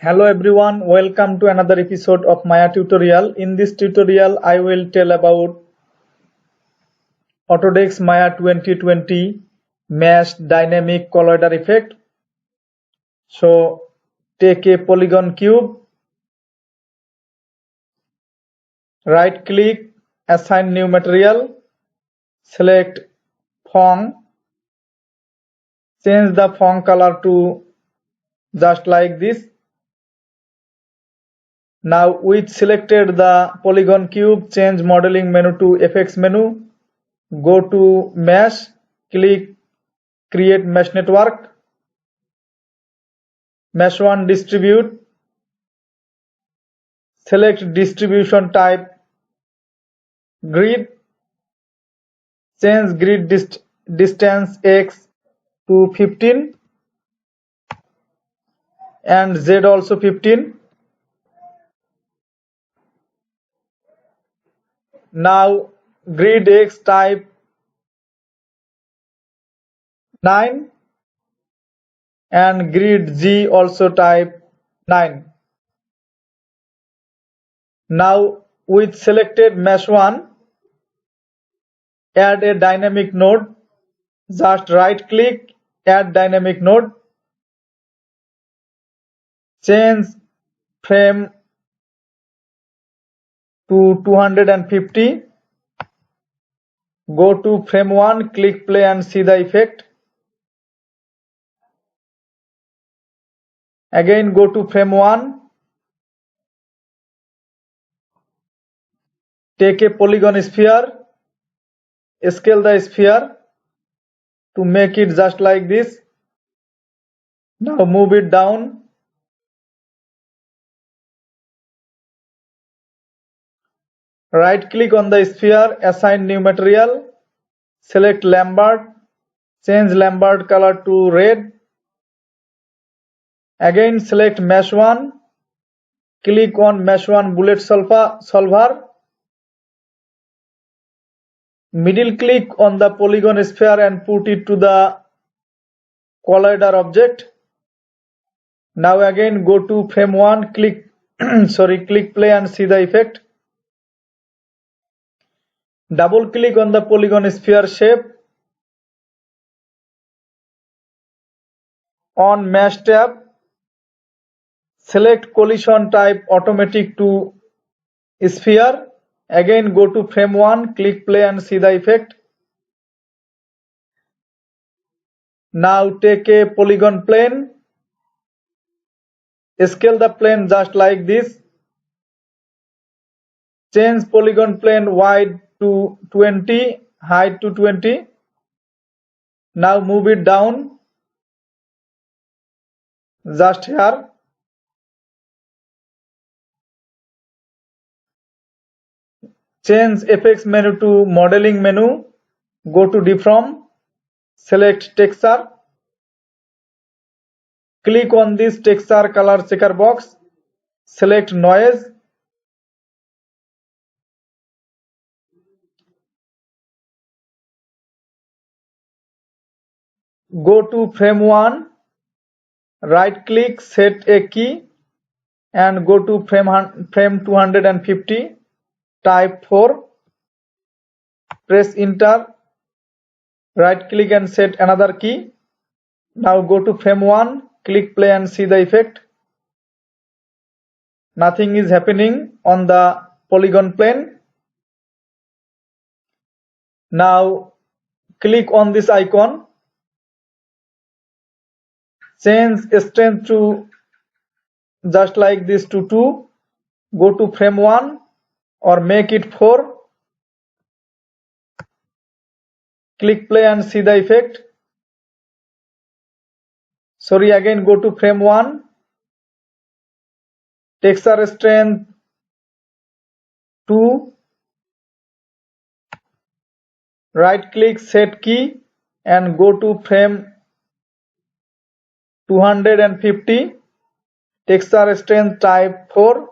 Hello everyone, welcome to another episode of Maya tutorial. In this tutorial, I will tell about Autodesk Maya 2020 Mesh Dynamic Collider Effect. So, take a polygon cube, right click, assign new material, select font, change the font color to just like this. Now we selected the polygon cube, change modeling menu to FX menu, go to mesh, click create mesh network, mesh 1 distribute, select distribution type grid, change grid distance X to 15 and Z also 15. Now grid X type 9 and grid Z also type 9. Now with selected mesh 1, add a dynamic node, just right click, add dynamic node, change frame to 250, go to frame 1, click play and see the effect. Again go to frame 1, take a polygon sphere, scale the sphere to make it just like this. Now move it down. Right click on the sphere, assign new material, select Lambert, change Lambert color to red. Again select mesh 1, click on mesh 1 bullet solver, middle click on the polygon sphere and put it to the collider object. Now again go to frame 1, click click play and see the effect. Double click on the polygon sphere shape. On mesh tab, select collision type automatic to sphere. Again go to frame 1, click play and see the effect. Now take a polygon plane, scale the plane just like this. Change polygon plane wide to 20, height to 20. Now move it down just here. Change FX menu to modeling menu, go to deform, select texture, click on this texture color checker box, select noise, go to frame 1, right click, set a key and go to frame 250, type 4, press enter, right click and set another key. Now go to frame 1, click play and see the effect. Nothing is happening on the polygon plane. Now click on this icon, change strength to just like this to 2, go to frame 1 or make it 4, click play and see the effect. Again go to frame 1, texture strength 2, right click, set key and go to frame 250, texture strength type 4,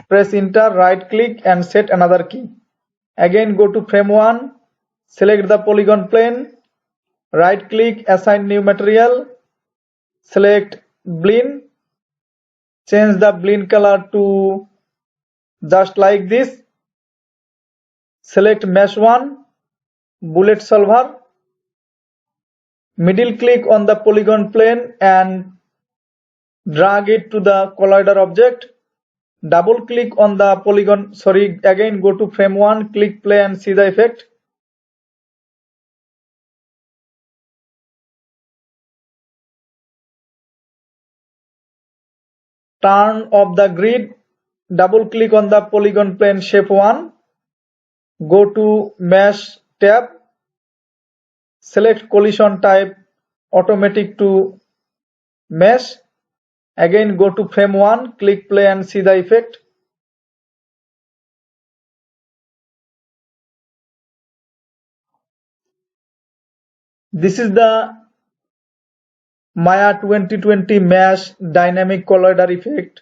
press enter, right click and set another key. Again go to frame 1, select the polygon plane, right click, assign new material, select blend, change the blend color to just like this. Select mesh 1, bullet solver, middle click on the polygon plane and drag it to the collider object. Double click on the polygon, again go to frame 1, click play and see the effect. Turn off the grid, double click on the polygon plane shape 1, go to mesh tab, select collision type automatic to mesh, again go to frame 1, click play and see the effect. This is the Maya 2020 Mesh Dynamic Collider effect.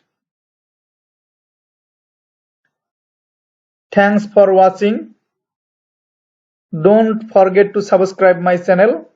Thanks for watching. Don't forget to subscribe my channel.